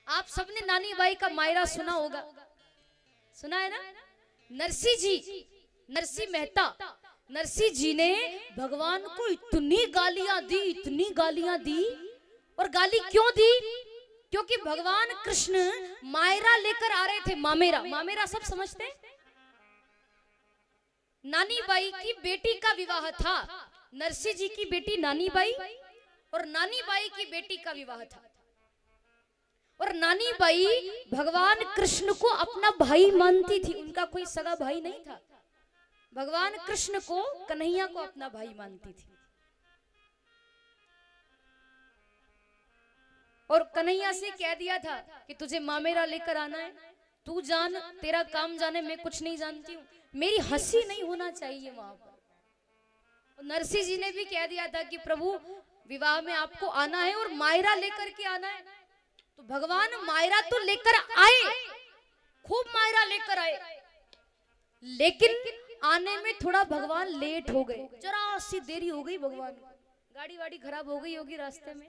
आप सबने नानी बाई का मायरा सुना होगा, सुना है ना। नरसिंह मेहता, नरसिंह जी ने भगवान को इतनी गालियां दी, इतनी गालियां दी। और गाली क्यों दी? क्योंकि भगवान कृष्ण मायरा लेकर आ रहे थे। मामेरा, मामेरा सब समझते हैं। नानी बाई की बेटी का विवाह था, नरसिंह जी की बेटी नानी बाई और नानी बाई की बेटी का विवाह था। और नानी बाई भगवान कृष्ण को अपना भाई मानती थी, उनका कोई सगा भाई नहीं था। भगवान कृष्ण को, कन्हैया को अपना भाई मानती थी। और कन्हैया से कह दिया था कि तुझे मामेरा लेकर आना है, तू जान, तेरा काम जाने, मैं कुछ नहीं जानती हूँ, मेरी हंसी नहीं होना चाहिए वहां पर। नरसिंह जी ने भी कह दिया था कि प्रभु विवाह में आपको आना है और मायरा लेकर के आना है। तो भगवान मायरा तो लेकर आए, खूब मायरा लेकर आए, लेकिन आने में थोड़ा भगवान लेट हो गए, जरा सी देरी हो गई भगवान को, गाड़ी वाड़ी खराब हो गई होगी रास्ते में,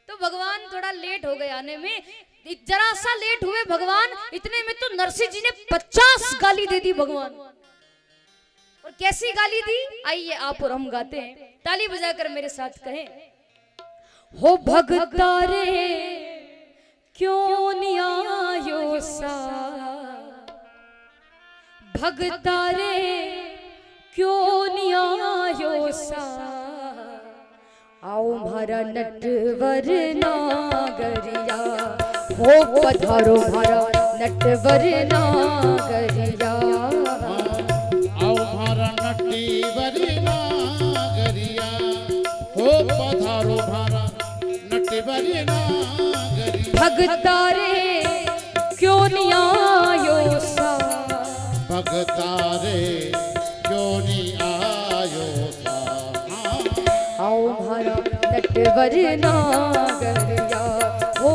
तो भगवान थोड़ा लेट हो गए आने में। जरा सा लेट हुए भगवान, इतने में तो नरसिंह जी ने 50 गाली दे दी भगवान। और कैसी गाली दी, आइए आप और हम गाते हैं, ताली बजाकर मेरे साथ कहें। हो भगता रे क्यों नहीं आयो सा, भगता रे क्यों नहीं आयो सा, आओ मारा नटवर नागरिया, हो पधारो मारा नटवर नागरिया, आओ मारा नटवर नागरिया, हो पधारो मारा नटवर नागरिया। भगता रे क्यों नहीं आयो सा, भगता रे क्यों नहीं आयो सा, आओ मारा नटवर नागरिया, हो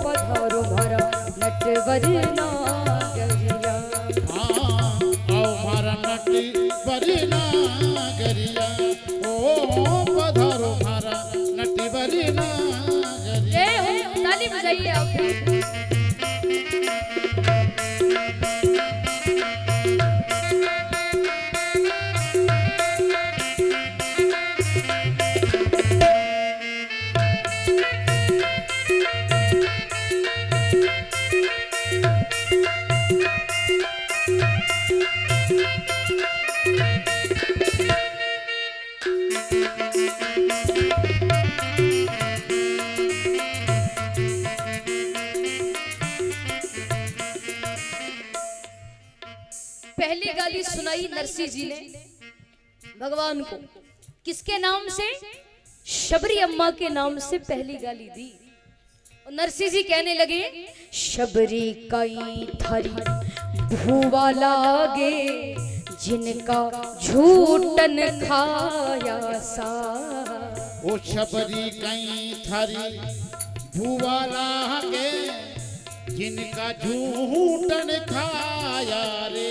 पधारो मारा नटवर नागरिया। आओ मारा नटवर नागरिया, ओ पधारो मारा नटवर नागरिया। ताली बजाइए आप। पहली गाली सुनाई नरसिंह जी ने भगवान को, किसके नाम से? शबरी अम्मा के नाम से पहली गाली दी। और नरसिंह जी कहने लगे, शबरी कई थारी भूवा लागे, जिनका झूठन खाया सा, ओ शबरी कई थारी भूवा लागे, जिनका झूठन खाया रे।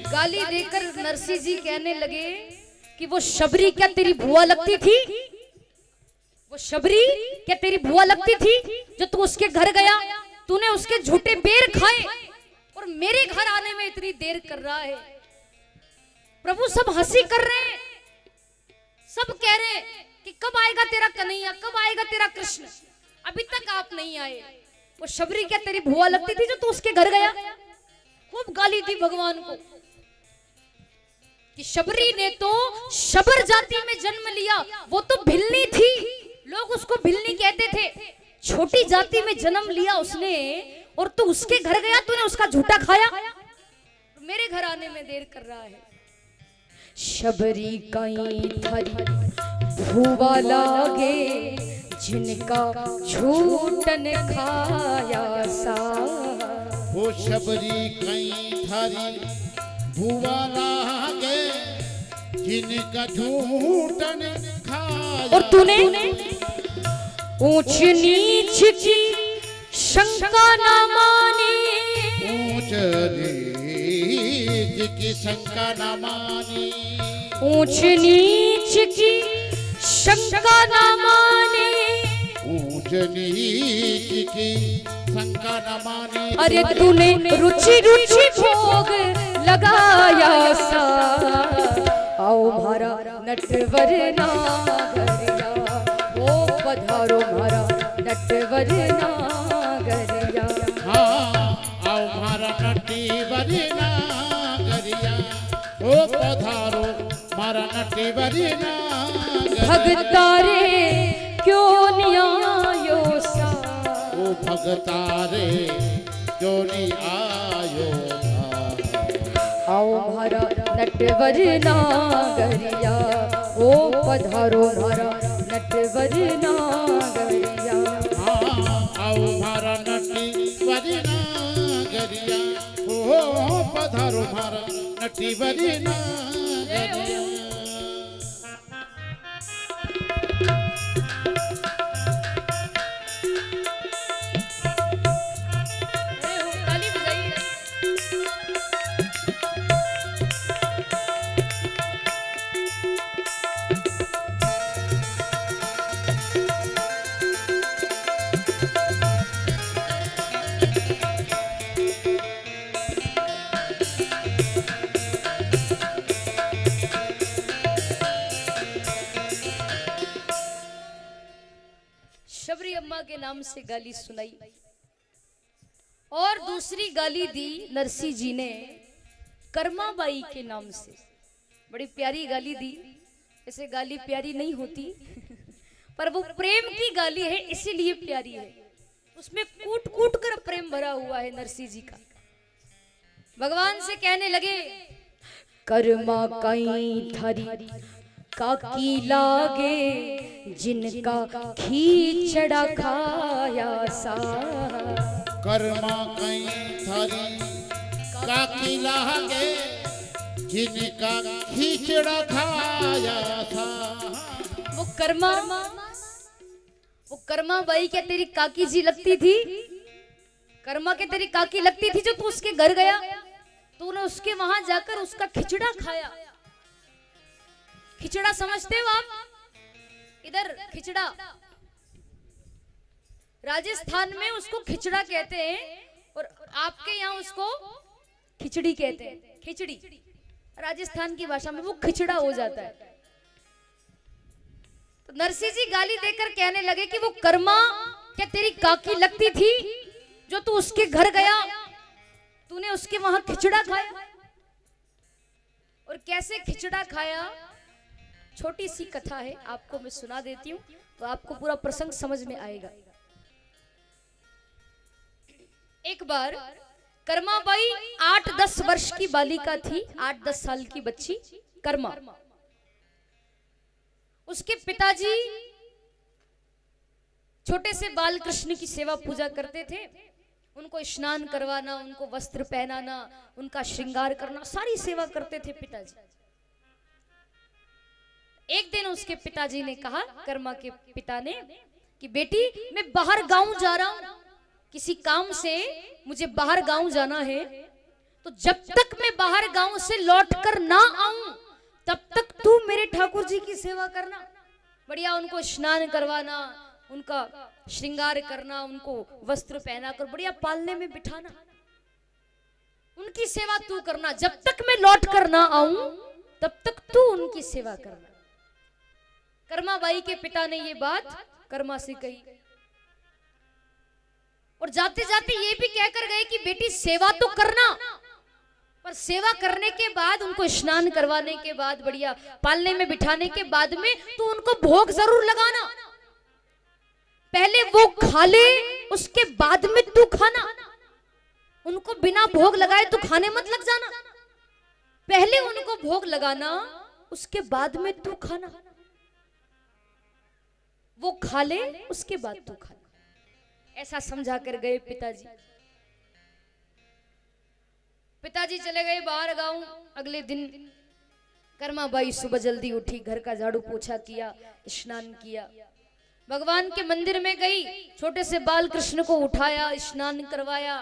गाली देकर नरसिंह जी कहने लगे कि वो शबरी क्या तेरी भुआ लगती थी? वो शबरी क्या तेरी भुआ लगती थी जो तू उसके घर गया, तूने उसके झूठे पैर खाए और मेरे घर आने में इतनी देर कर रहा है। प्रभु सब हंसी कर रहे हैं, सब कह रहे हैं कि कब आएगा तेरा कन्हैया, कब आएगा तेरा कृष्ण, अभी तक आप नहीं आए। वो शबरी क्या तेरी भुआ लगती थी जो तू उसके घर गया? खूब गाली दी भगवान को कि शबरी ने तो शबर जाति में जन्म लिया, वो तो भिल्ली थी, लोग उसको भिल्ली कहते थे, छोटी जाति में जन्म लिया उसने और तू उसके घर गया, तूने उसका झूठा खाया, मेरे घर आने में देर कर रहा है। शबरी कई थारी भूवा लागे, जिनका झूठन खाया सा, वो शबरी कई थारी भूवा लागे, जिनका झूठन खाया। और तूने ऊंच नीच की शंका न मानी, ऊंच नीच की शंका न मानी, ऊंच नीच की शंका न मानी, ऊंच ऊंच नीच की शंका न मानी। अरे तूने रुचि रुचि भोग लगाया सा, आओ मारा नटवर नागरिया, ओ पधारो मारा नटवर नागरिया। हाँ आओ मारा नटवर नागरिया, ओ पधारो मारा नटवर नागरिया। भगतारे क्यों नियायो सा, ओ भगतारे क्यों नहीं आयो था। आओ मारा नटवर नागरिया, ओ पधारो मारा नटवर नागरिया। हाँ आओ मारा नटवर नागरिया, ओ पधारो मारा नटवर नागरिया। शबरी अम्मा के नाम से गाली सुनाई और दूसरी गाली दी नरसी जी ने कर्माबाई के नाम से। बड़ी प्यारी गाली दी। ऐसे गाली प्यारी नहीं होती पर वो प्रेम की गाली है इसीलिए प्यारी है। उसमें कूट कूट कर प्रेम भरा हुआ है नरसी जी का। भगवान से कहने लगे कर्मा कई थारी काकी लागे, जिनका खींचड़ा खाया सा। कर्मा कई थारी काकी लागे, जिनका खींचड़ा खाया था। वो कर्मा बाई क्या तेरी काकी जी लगती थी? कर्मा के तेरी काकी लगती थी जो तू उसके घर गया, तूने उसके वहां जाकर उसका खिचड़ा खाया। खिचड़ा समझते हो आप? इधर खिचड़ा, राजस्थान में उसको खिचड़ा कहते हैं और आपके यहाँ उसको खिचड़ी कहते हैं। खिचड़ी राजस्थान की भाषा में वो खिचड़ा हो जाता है। तो नरसी जी गाली देकर कहने लगे कि वो कर्मा क्या तेरी काकी लगती थी जो तू उसके घर गया, तूने उसके वहां खिचड़ा खाया। और कैसे खिचड़ा खाया, छोटी सी कथा है, आपको मैं सुना देती हूँ तो आपको पूरा प्रसंग समझ में आएगा। एक बार कर्माबाई 8-10 वर्ष की बालिका थी, 8-10 साल की बच्ची कर्मा। उसके पिताजी छोटे से बाल कृष्ण की सेवा पूजा करते थे। उनको स्नान करवाना, उनको वस्त्र पहनाना, उनका श्रृंगार करना, सारी सेवा करते थे पिताजी। एक दिन उसके पिताजी ने कहा, कर्मा के पिता ने, कि बेटी मैं बाहर गांव जा रहा हूं, किसी काम से मुझे बाहर गांव जाना है, तो जब तक मैं बाहर गांव से लौटकर ना आऊं तब तक तू मेरे ठाकुर जी की सेवा करना। बढ़िया उनको स्नान करवाना, उनका श्रृंगार करना, उनको वस्त्र पहनाकर बढ़िया पालने में बिठाना, उनकी सेवा तू करना। जब तक मैं लौट कर ना आऊं तब तक तू उनकी सेवा करना। कर्माबाई के पिता ने ये बात कर्मा से कही और जाते जाते ये भी कहकर गए कि बेटी सेवा तो करना, पर सेवा करने के बाद, उनको स्नान करवाने के बाद, बढ़िया पालने में बिठाने के बाद में तू उनको भोग जरूर लगाना। पहले वो खा ले, उसके बाद में तू खाना। उनको बिना भोग लगाए तू खाने मत लग जाना। पहले उनको भोग लगाना, उसके बाद में तू खाना। वो खा ले, उसके बाद तू खाना। ऐसा समझा कर गए पिताजी। पिताजी चले गए बाहर गांव। अगले दिन कर्माबाई सुबह जल्दी उठी, घर का झाड़ू पोछा किया, स्नान किया, भगवान के मंदिर में गई, छोटे से बाल कृष्ण को उठाया, स्नान करवाया,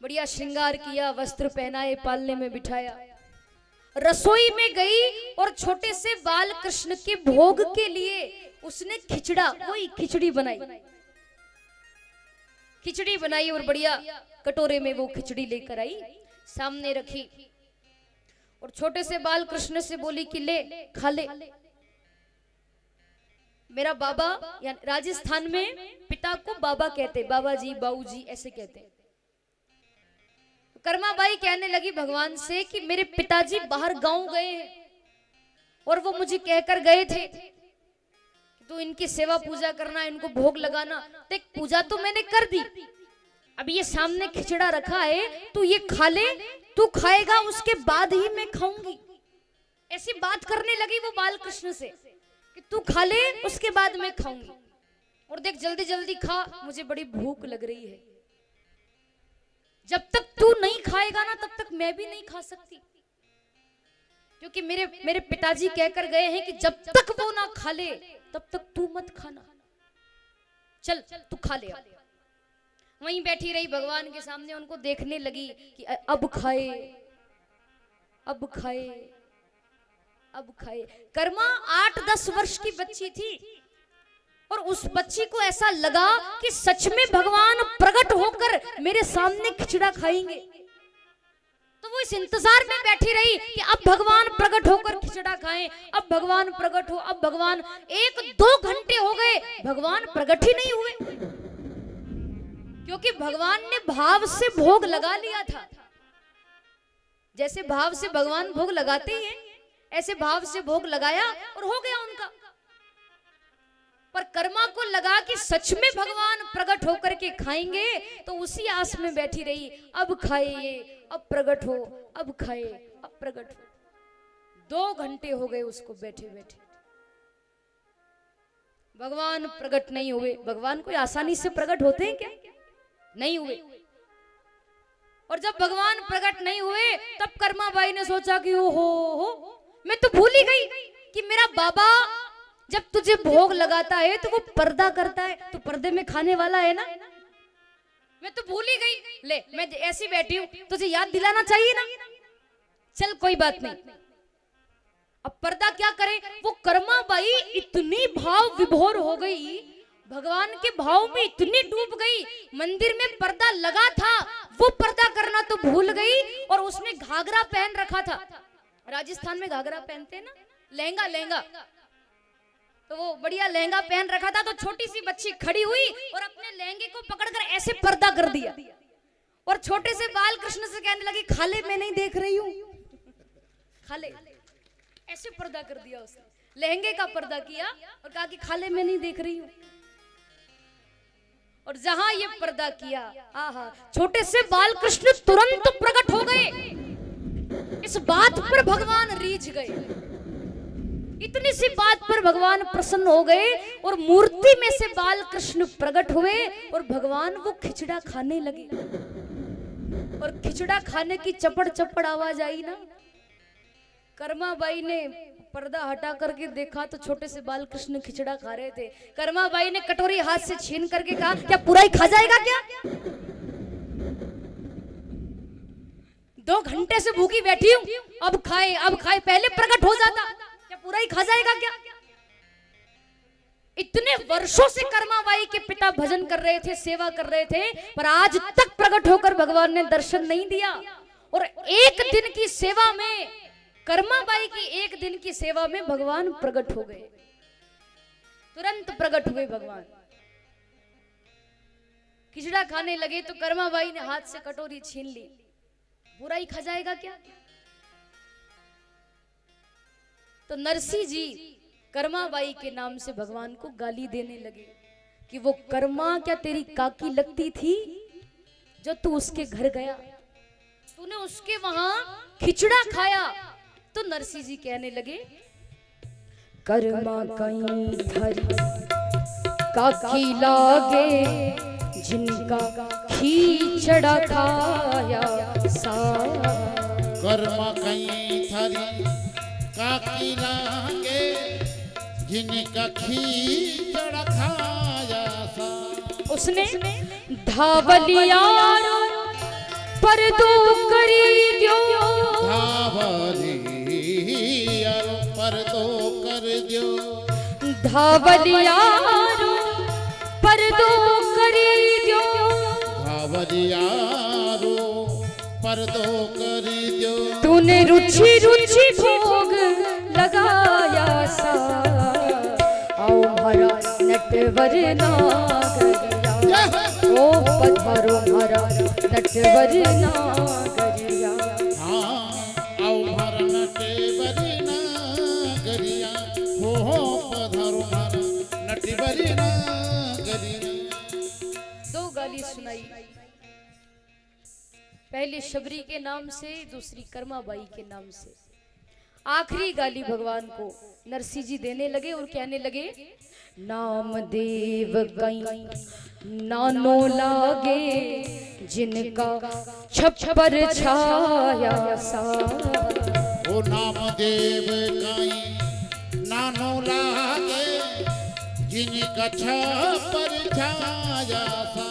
बढ़िया श्रृंगार किया, वस्त्र पहनाए, पालने में बिठाया। रसोई में गई और छोटे से बाल कृष्ण के भोग के लिए उसने खिचड़ा, वही खिचड़ी बनाई। खिचड़ी बनाई और बढ़िया कटोरे में वो खिचड़ी लेकर आई, सामने रखी और छोटे से बाल कृष्ण से बोली कि ले खा ले। मेरा बाबा, या राजस्थान में पिता को बाबा कहते, बाबा जी बाऊ जी ऐसे कहते हैं। कर्माबाई कहने लगी भगवान से कि मेरे पिताजी बाहर गांव गए हैं और वो मुझे कहकर गए थे तो इनकी सेवा पूजा करना, इनको भोग लगाना। देख पूजा तो मैंने कर दी, अब ये सामने खिचड़ा रखा है तू ये खा ले, तू खाएगा उसके बाद ही मैं खाऊंगी। ऐसी बात करने लगी वो बाल कृष्ण से कि तू खा ले उसके बाद मैं खाऊंगी, और देख जल्दी जल्दी खा, मुझे बड़ी भूख लग रही है। जब तक तू नहीं खाएगा ना तब तक मैं भी नहीं खा सकती, क्योंकि मेरे पिताजी कहकर गए हैं कि जब तक वो ना खा ले तब तक तू मत खाना। चल तू खा ले। वहीं बैठी रही भगवान के सामने, उनको देखने लगी कि अब खाए अब खाए अब खाए। कर्मा 8-10 वर्ष की बच्ची थी और उस बच्ची को ऐसा लगा कि सच में भगवान प्रकट होकर मेरे सामने खिचड़ा खाएंगे, तो वो इस इंतजार में बैठी रही कि अब भगवान प्रकट होकर खिचड़ा खाएं, अब भगवान प्रकट हो, अब भगवान। 1-2 घंटे हो गए, भगवान प्रकट ही नहीं हुए, क्योंकि भगवान ने भाव से भोग लगा लिया था। जैसे भाव से भगवान भोग लगाते हैं, ऐसे भाव से भोग लगाया और हो गया उनका। पर कर्मा को लगा कि सच में भगवान प्रकट होकर के खाएंगे, तो उसी आस में बैठी रही, अब खाए ये, अब प्रकट हो, अब खाए, अब प्रकट हो। 2 घंटे हो गए उसको बैठे बैठे, भगवान प्रकट नहीं हुए। भगवान कोई आसानी से प्रकट होते हैं क्या? नहीं हुए। और जब भगवान प्रकट नहीं हुए तब कर्माबाई ने सोचा कि ओहो, मैं तो भूल ही गई कि मेरा बाबा जब तुझे भोग लगाता है तो वो पर्दा करता है, तो पर्दे में खाने वाला है ना। मैं तो भूल ही गई। ले मैं ऐसी बैठी हूं, तुझे याद दिलाना चाहिए ना। चल कोई बात नहीं, अब पर्दा क्या करे। वो कर्माबाई इतनी भाव विभोर हो गई, भगवान के भाव में इतनी डूब गई, मंदिर में पर्दा लगा था वो पर्दा करना तो भूल गई। और उसने घाघरा पहन रखा था, राजस्थान में घाघरा पहनते हैं ना, लहंगा, तो वो बढ़िया लहंगा पहन रखा था। तो छोटी सी बच्ची खड़ी हुई और अपने लहंगे को पकड़कर ऐसे पर्दा कर दिया, और छोटे से बाल कृष्ण से कहने लगी खाले मैं नहीं देख रही हूँ, खाले। ऐसे पर्दा कर दिया उसने, लहंगे का पर्दा किया और कहा कि खाले मैं नहीं देख रही हूँ। और जहां ये पर्दा किया, आहा, छोटे से बाल कृष्ण तुरंत प्रकट हो गए। इस बात पर भगवान रीझ गए, इतनी सी बात पर भगवान प्रसन्न हो गए और मूर्ति में से बाल कृष्ण प्रकट हुए और भगवान वो खिचड़ा खाने लगे। और खिचड़ा खाने की चपड़ चपड़ आवाज आई ना। कर्माबाई ने पर्दा हटा करके देखा तो छोटे से बाल कृष्ण खिचड़ा खा रहे थे। कर्माबाई ने कटोरी हाथ से छीन करके कहा, क्या पूरा ही खा जाएगा क्या? 2 घंटे से भूखी बैठी हूं, अब खाए, पहले प्रकट हो जाता, क्या पूरा ही खा जाएगा क्या? इतने वर्षों से कर्माबाई के पिता भजन कर रहे थे, सेवा कर रहे थे, पर आज तक प्रकट होकर भगवान ने दर्शन नहीं दिया। और 1 दिन की सेवा में, कर्माबाई की 1 दिन की सेवा में भगवान प्रकट हो गए, तुरंत प्रकट हुए भगवान। खिचड़ा खाने लगे तो कर्माबाई ने हाथ से कटोरी छीन ली, पूरा ही खा जाएगा क्या? तो नरसिंह जी कर्माबाई के नाम से भगवान को गाली देने लगे कि वो कर्मा क्या तेरी काकी लगती थी जो तू उसके घर गया, तूने उसके वहां खिचड़ा खाया। तो नरसिंह जी कहने लगे, कर्मा कहीं धरी काकी लागे जिनका खिचड़ा खाया सा। कर्मा कहीं थरी काकी लागे जिनका खिचड़ा खाया सा। उसने धावलियार पर दो करी दियो, धावलियार पर दो कर दियो, धावलियार पर दो करी दियो, दियारो पर्दो करी जो तूने रुचि रुचि भोग लगाया सा आओ भरा नटवर नागरिया ओ पधारो भरा नटवर नागरिया हाँ आओ भर नटे बरी नागरिया हो पधारो भर नटी बरी नागरिया। दो गाली सुनाई, पहले शबरी के नाम से, दूसरी कर्माबाई के नाम से। आखिरी गाली भगवान को नरसिंह जी देने लगे और कहने लगे नाम देव कई नानो लागे जिनका छप्पर छाया सा। ओ नाम देव कई नानो लागे जिनका छप्पर छाया सा।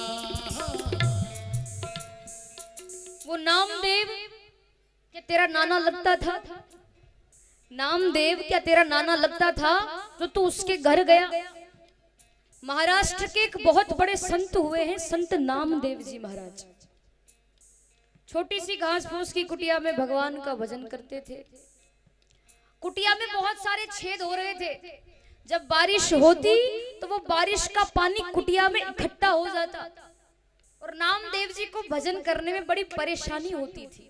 वो नामदेव क्या तेरा नाना लगता था? नामदेव क्या तेरा नाना लगता था जो तू उसके घर गया? महाराष्ट्र के एक बहुत बड़े संत हुए हैं, संत नामदेव जी महाराज। छोटी सी घास फूस की कुटिया में भगवान का भजन करते थे। कुटिया में बहुत सारे छेद हो रहे थे। जब बारिश होती तो वो बारिश का पानी कुटिया में इकट्ठा हो जाता और नामदेव जी को भजन करने में बड़ी परेशानी होती थी।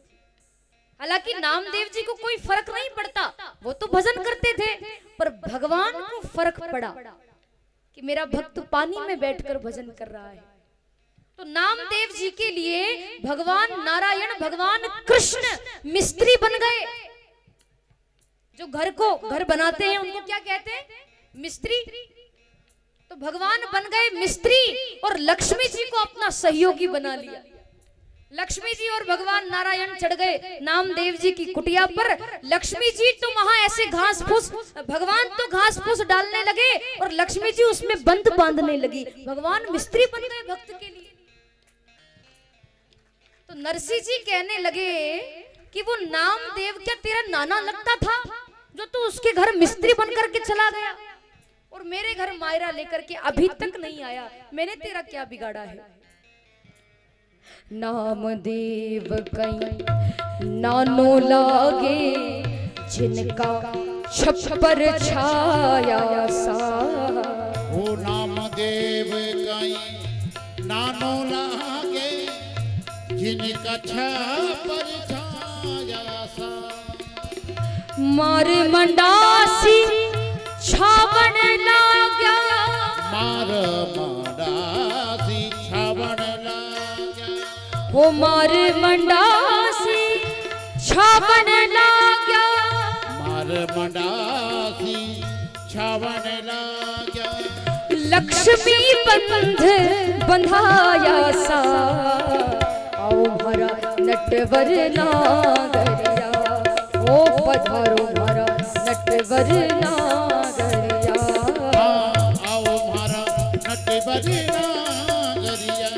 हालांकि नामदेव जी को कोई फर्क नहीं पड़ता, वो तो भजन करते थे, पर भगवान को फर्क पड़ा कि मेरा भक्त पानी में बैठकर भजन कर रहा है। तो नामदेव जी के लिए भगवान नारायण, भगवान कृष्ण मिस्त्री बन गए। जो घर बनाते हैं उनको क्या कहते हैं? मिस्त्री। तो भगवान बन गए मिस्त्री और लक्ष्मी जी को अपना सहयोगी बना लिया। लक्ष्मी जी और भगवान नारायण चढ़ गए नामदेव जी की कुटिया पर। लक्ष्मी जी तो वहां ऐसे घास फूस, भगवान तो घास फूस डालने लगे और लक्ष्मी जी उसमें बंद बांधने लगी। भगवान मिस्त्री बन गए भक्त के लिए। तो नरसिंह जी कहने लगे कि वो नामदेव क्या तेरा नाना लगता था जो तू उसके घर मिस्त्री बनकर के चला गया और मेरे घर मायरा लेकर के अभी तक नहीं आया? मैंने तेरा क्या बिगाड़ा है? नामदेव कई नानो लागे जिनका छप्पर छाया सा। ओ नामदेव कई नानो लागे जिनका छप्पर छाया सा। मार मंडासी छावन लाग्या, मार मंडासी छावन लाग्या। हो मार मंडासी छावन लाग्या, मार मंडासी छावन लाग्या। लक्ष्मी बंध बंधाया सा आओ भरा नटवर नागरिया ओ पधारो भरा नटवर नागरिया। आओ मारा नटवर नागरिया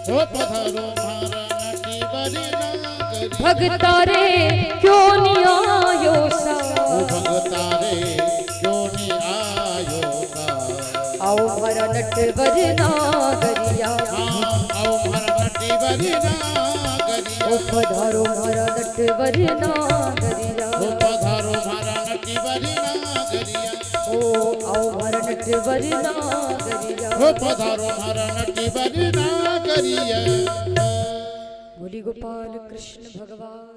ओ पधारो मारा नटवर नागरिया। भगतारे क्यों नहीं आयो सा, ओ भगतारे क्यों नहीं आयो सा। आओ भरा नटवर नागरिया आओ मारा नटवर नागरिया ओ पधारो भरा नटवर नागरिया। ओ पधारो मारा नटवर नागरिया ओ आओ भरा नटवर नागरिया। ओ पधारो मारा नटवर नागरिया। बोली गोपाल कृष्ण भगवान